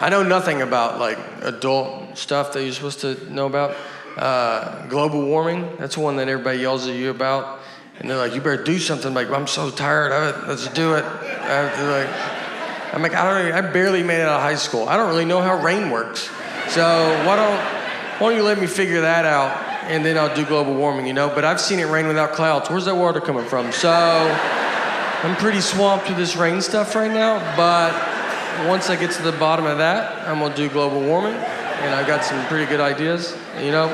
I know nothing about like adult stuff that you're supposed to know about. Global warming, that's one that everybody yells at you about. And they're like, you better do something. I'm like, I'm so tired of it, let's do it. I'm like, I barely made it out of high school. I don't really know how rain works. So why don't you let me figure that out, and then I'll do global warming, you know? But I've seen it rain without clouds. Where's that water coming from? So I'm pretty swamped with this rain stuff right now, but once I get to the bottom of that, I'm gonna do global warming, and I've got some pretty good ideas, you know?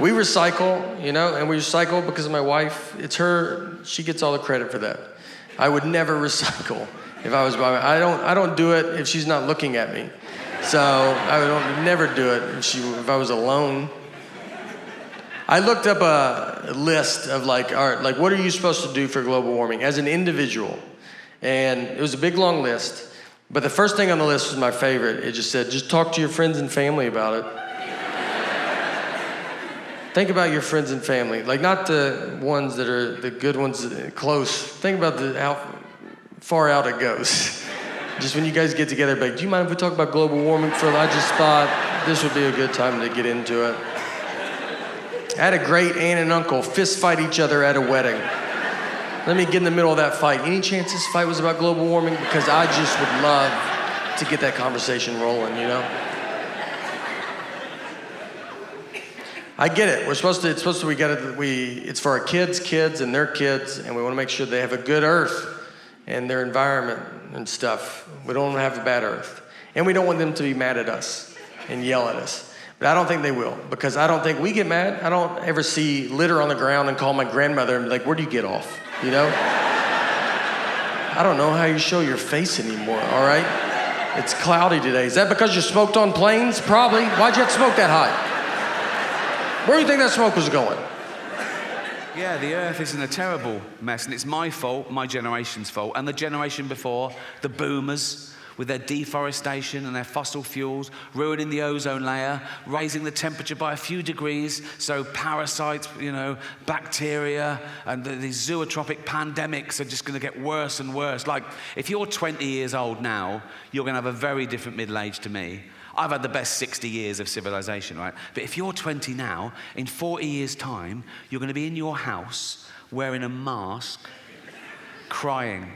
We recycle, you know, and we recycle because of my wife. It's her, she gets all the credit for that. I would never recycle if I was by I don't do it if she's not looking at me. So I would never do it if I was alone. I looked up a list of like, all right, like what are you supposed to do for global warming as an individual? And it was a big long list, but the first thing on the list was my favorite. It just said, just talk to your friends and family about it. Think about your friends and family, like not the ones that are the good ones close. Think about how far out it goes. Just when you guys get together, like, do you mind if we talk about global warming for I just thought this would be a good time to get into it. I had a great aunt and uncle fist fight each other at a wedding. Let me get in the middle of that fight. Any chance this fight was about global warming? Because I just would love to get that conversation rolling, you know? I get it. It's for our kids and their kids, and we want to make sure they have a good earth and their environment and stuff. We don't want to have a bad earth. And we don't want them to be mad at us and yell at us. But I don't think they will, because I don't think we get mad. I don't ever see litter on the ground and call my grandmother and be like, where do you get off, you know? I don't know how you show your face anymore, all right? It's cloudy today. Is that because you smoked on planes? Probably. Why'd you have to smoke that high? Where do you think that smoke was going? Yeah, the earth is in a terrible mess, and it's my fault, my generation's fault, and the generation before, the boomers, with their deforestation and their fossil fuels, ruining the ozone layer, raising the temperature by a few degrees, so parasites, you know, bacteria, and these zootropic pandemics are just going to get worse and worse. Like, if you're 20 years old now, you're going to have a very different middle age to me. I've had the best 60 years of civilization, right? But if you're 20 now, in 40 years' time, you're going to be in your house wearing a mask, crying.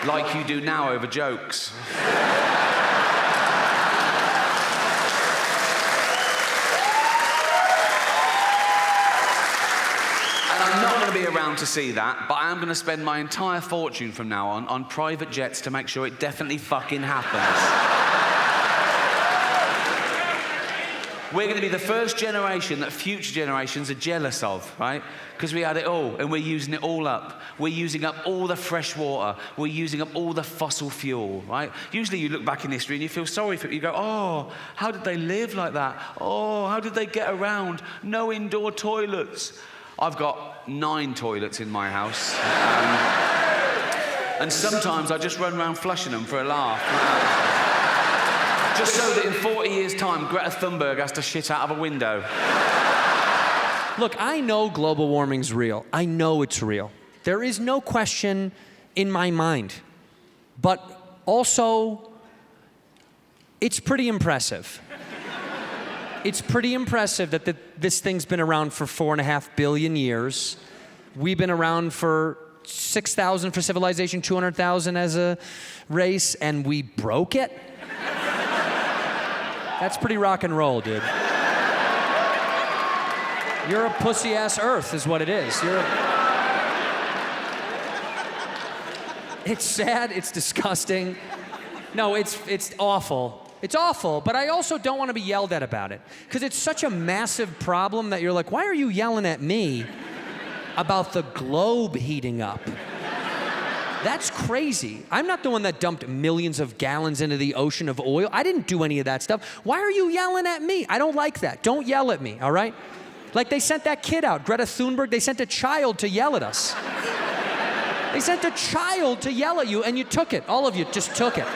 Like you do now over jokes. Be around to see that, but I am going to spend my entire fortune from now on private jets to make sure it definitely fucking happens. We're going to be the first generation that future generations are jealous of, right? Because we had it all, and we're using it all up. We're using up all the fresh water. We're using up all the fossil fuel, right? Usually you look back in history and you feel sorry for it. You go, oh, how did they live like that? Oh, how did they get around? No indoor toilets. I've got 9 toilets in my house. And sometimes I just run around flushing them for a laugh. Just so that in 40 years' time, Greta Thunberg has to shit out of a window. Look, I know global warming's real. I know it's real. There is no question in my mind. But also, it's pretty impressive. It's pretty impressive that this thing's been around for 4.5 billion years. We've been around for 6,000 for civilization, 200,000 as a race, and we broke it? That's pretty rock and roll, dude. You're a pussy-ass Earth is what it is. It's sad, it's disgusting. No, it's awful. It's awful, but I also don't want to be yelled at about it. Because it's such a massive problem that you're like, why are you yelling at me about the globe heating up? That's crazy. I'm not the one that dumped millions of gallons into the ocean of oil. I didn't do any of that stuff. Why are you yelling at me? I don't like that. Don't yell at me, all right? Like they sent that kid out, Greta Thunberg, they sent a child to yell at us. They sent a child to yell at you and you took it. All of you just took it.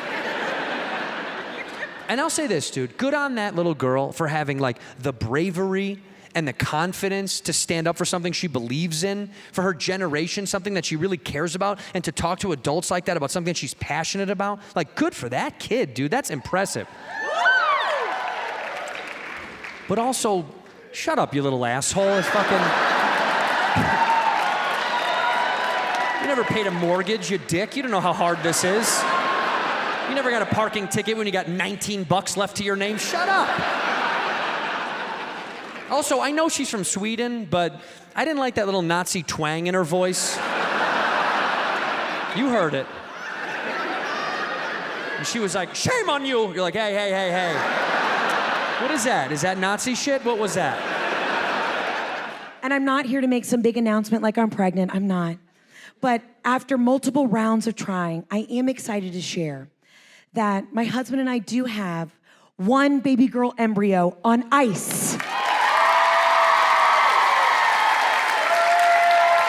And I'll say this, dude, good on that little girl for having like the bravery and the confidence to stand up for something she believes in, for her generation, something that she really cares about, and to talk to adults like that about something that she's passionate about. Like, good for that kid, dude. That's impressive. But also, shut up, you little asshole. It's fucking... You never paid a mortgage, you dick. You don't know how hard this is. You never got a parking ticket when you got 19 bucks left to your name. Shut up. Also, I know she's from Sweden, but I didn't like that little Nazi twang in her voice. You heard it. And she was like, shame on you. You're like, hey, hey, hey, hey. What is that? Is that Nazi shit? What was that? And I'm not here to make some big announcement like I'm pregnant. I'm not. But after multiple rounds of trying, I am excited to share that my husband and I do have one baby girl embryo on ice.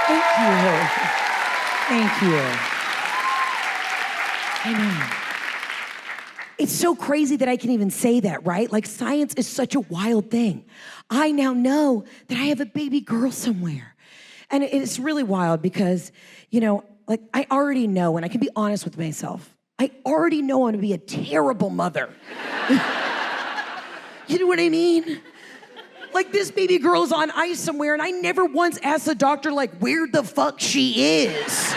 Thank you. Thank you. I know. It's so crazy that I can even say that, right? Like, science is such a wild thing. I now know that I have a baby girl somewhere. And it's really wild because, you know, like, I already know, and I can be honest with myself, I already know I'm gonna be a terrible mother. You know what I mean? Like, this baby girl is on ice somewhere, and I never once asked the doctor, like, where the fuck she is.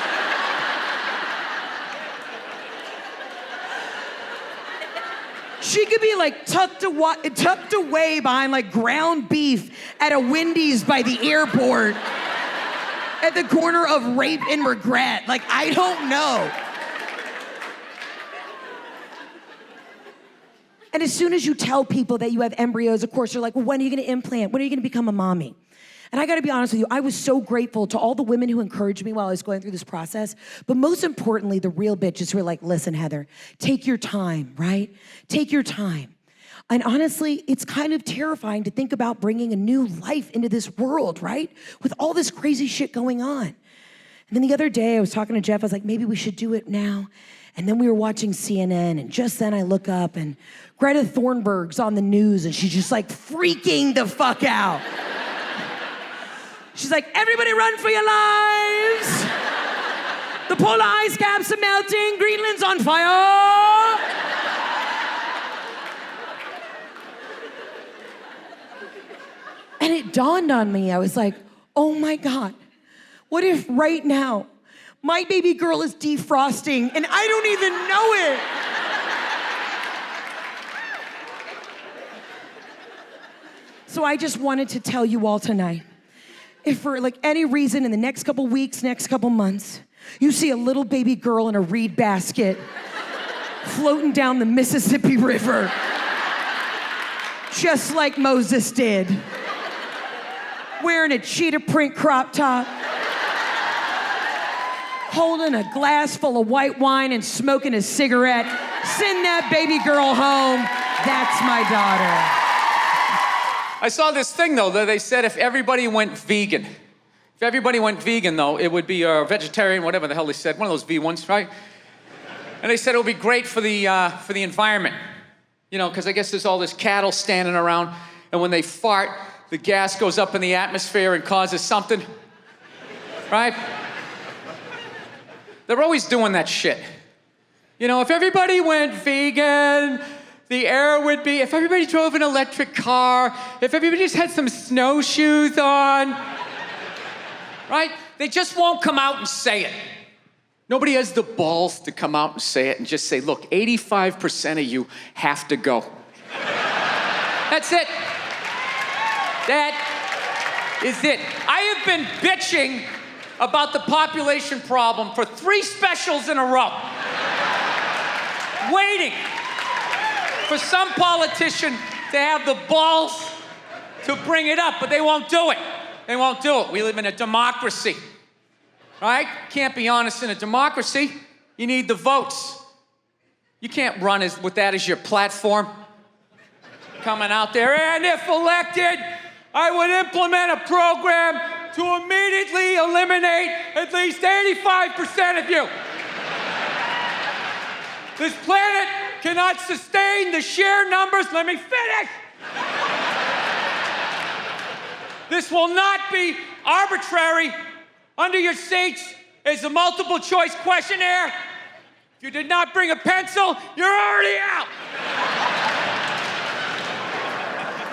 She could be like tucked away behind like ground beef at a Wendy's by the airport at the corner of Rape and Regret. Like, I don't know. And as soon as you tell people that you have embryos, of course, they're like, well, when are you gonna implant? When are you gonna become a mommy? And I gotta be honest with you, I was so grateful to all the women who encouraged me while I was going through this process. But most importantly, the real bitches who were like, listen, Heather, take your time, right? Take your time. And honestly, it's kind of terrifying to think about bringing a new life into this world, right? With all this crazy shit going on. And then the other day, I was talking to Jeff, I was like, maybe we should do it now. And then we were watching CNN, and just then I look up, and Greta Thunberg's on the news, and she's just like freaking the fuck out. She's like, everybody run for your lives. The polar ice caps are melting. Greenland's on fire. And it dawned on me. I was like, oh my God, what if right now my baby girl is defrosting and I don't even know it? So I just wanted to tell you all tonight, if for like any reason in the next couple weeks, next couple months, you see a little baby girl in a reed basket floating down the Mississippi River, just like Moses did, wearing a cheetah print crop top, holding a glass full of white wine and smoking a cigarette, send that baby girl home. That's my daughter. I saw this thing, though, that they said if everybody went vegan. If everybody went vegan, though, it would be a vegetarian, whatever the hell they said, one of those V ones, right? And they said it would be great for the environment. You know, because I guess there's all this cattle standing around, and when they fart, the gas goes up in the atmosphere and causes something, right? They're always doing that shit. You know, if everybody went vegan, the air would be, if everybody drove an electric car, if everybody just had some snowshoes on, right? They just won't come out and say it. Nobody has the balls to come out and say it and just say, look, 85% of you have to go. That's it. That is it. I have been bitching about the population problem for 3 specials in a row. Waiting for some politician to have the balls to bring it up, but they won't do it. They won't do it. We live in a democracy, right? Can't be honest in a democracy. You need the votes. You can't run with that as your platform. Coming out there, and if elected, I would implement a program to immediately eliminate at least 85% of you. This planet cannot sustain the sheer numbers. Let me finish. This will not be arbitrary. Under your seats is a multiple choice questionnaire. If you did not bring a pencil, you're already out.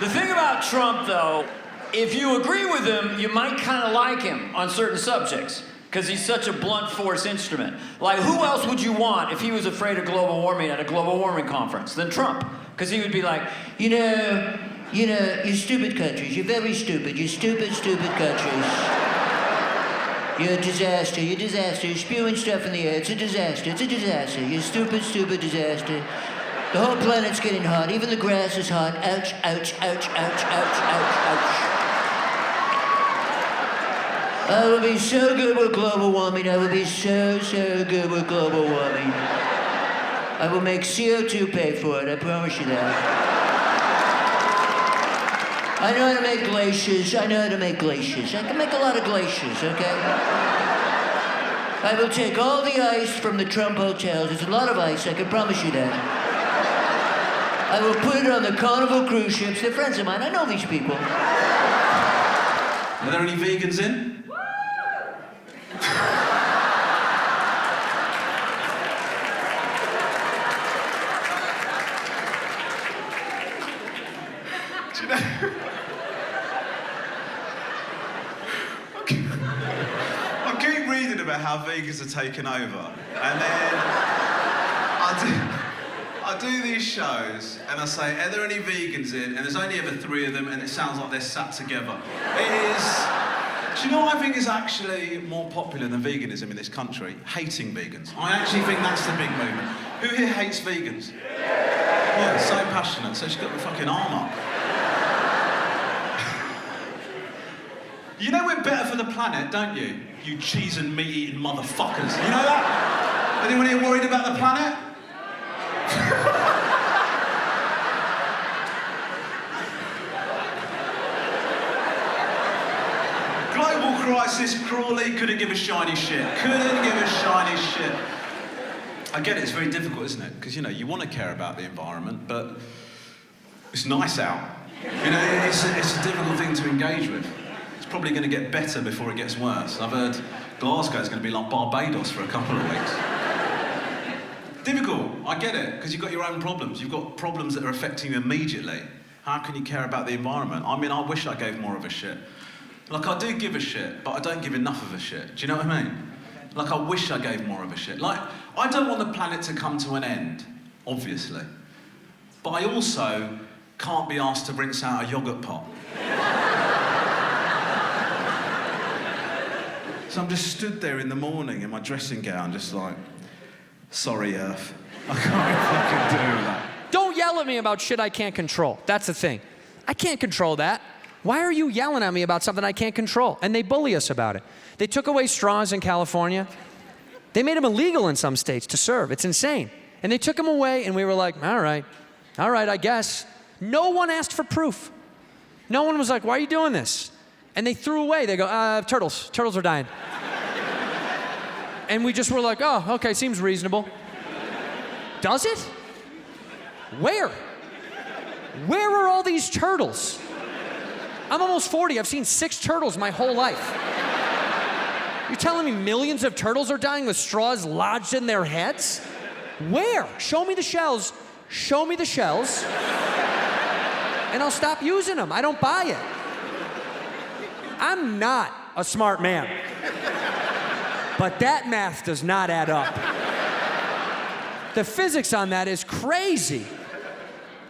The thing about Trump, though, if you agree with him, you might kind of like him on certain subjects because he's such a blunt force instrument. Like, who else would you want if he was afraid of global warming at a global warming conference than Trump? Because he would be like, you know, you stupid countries, you're very stupid, you stupid countries. You're a disaster, you're spewing stuff in the air, it's a disaster, you stupid disaster. The whole planet's getting hot, even the grass is hot, ouch, ouch, ouch, ouch, ouch, ouch, ouch. I will be so good with global warming, I will be so good with global warming. I will make CO2 pay for it, I promise you that. I know how to make glaciers. I can make a lot of glaciers, okay? I will take all the ice from the Trump hotels. There's a lot of ice, I can promise you that. I will put it on the Carnival cruise ships. They're friends of mine. I know these people. Are there any vegans in? Do you know? I keep reading about how vegans are taking over, and then I do these shows, and I say, are there any vegans in? And there's only ever 3 of them, and it sounds like they're sat together. It is... Do you know what I think is actually more popular than veganism in this country? Hating vegans. I actually think that's the big movement. Who here hates vegans? Yeah, so passionate, so she's got the fucking arm up. You know we're better for the planet, don't you? You cheese and meat-eating motherfuckers. You know that? Anyone here worried about the planet? Global crisis, Crawley couldn't give a shiny shit. Couldn't give a shiny shit. I get it, it's very difficult, isn't it? Because, you know, you want to care about the environment, but it's nice out. You know, it's a difficult thing to engage with. It's probably going to get better before it gets worse. I've heard Glasgow's going to be like Barbados for a couple of weeks. Difficult, I get it, because you've got your own problems. You've got problems that are affecting you immediately. How can you care about the environment? I mean, I wish I gave more of a shit. Like, I do give a shit, but I don't give enough of a shit. Do you know what I mean? Like, I wish I gave more of a shit. Like, I don't want the planet to come to an end, obviously. But I also can't be asked to rinse out a yoghurt pot. So I'm just stood there in the morning in my dressing gown, just like, sorry, Earth. I can't fucking do that. Don't yell at me about shit I can't control. That's the thing. I can't control that. Why are you yelling at me about something I can't control? And they bully us about it. They took away straws in California. They made them illegal in some states to serve. It's insane. And they took them away, and we were like, all right, I guess. No one asked for proof. No one was like, why are you doing this? And they threw away. They go, turtles. Turtles are dying. And we just were like, oh, okay, seems reasonable. Does it? Where? Where are all these turtles? I'm almost 40. I've seen 6 turtles my whole life. You're telling me millions of turtles are dying with straws lodged in their heads? Where? Show me the shells. Show me the shells. And I'll stop using them. I don't buy it. I'm not a smart man. But that math does not add up. The physics on that is crazy.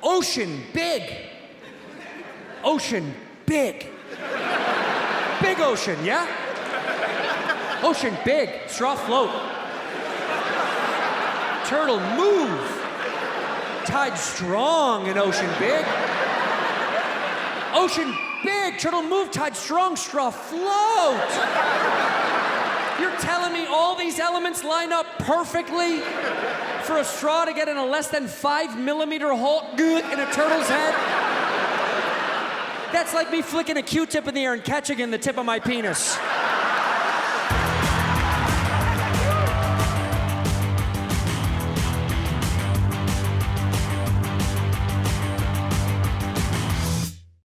Ocean, big. Ocean, big. Big ocean, yeah? Ocean, big. Straw float. Turtle, move. Tide strong in ocean, big. Ocean, big. Turtle, move. Tide strong. Straw float. You're telling me all these elements line up perfectly for a straw to get in a less than 5 millimeter hole in a turtle's head? That's like me flicking a Q-tip in the air and catching in the tip of my penis.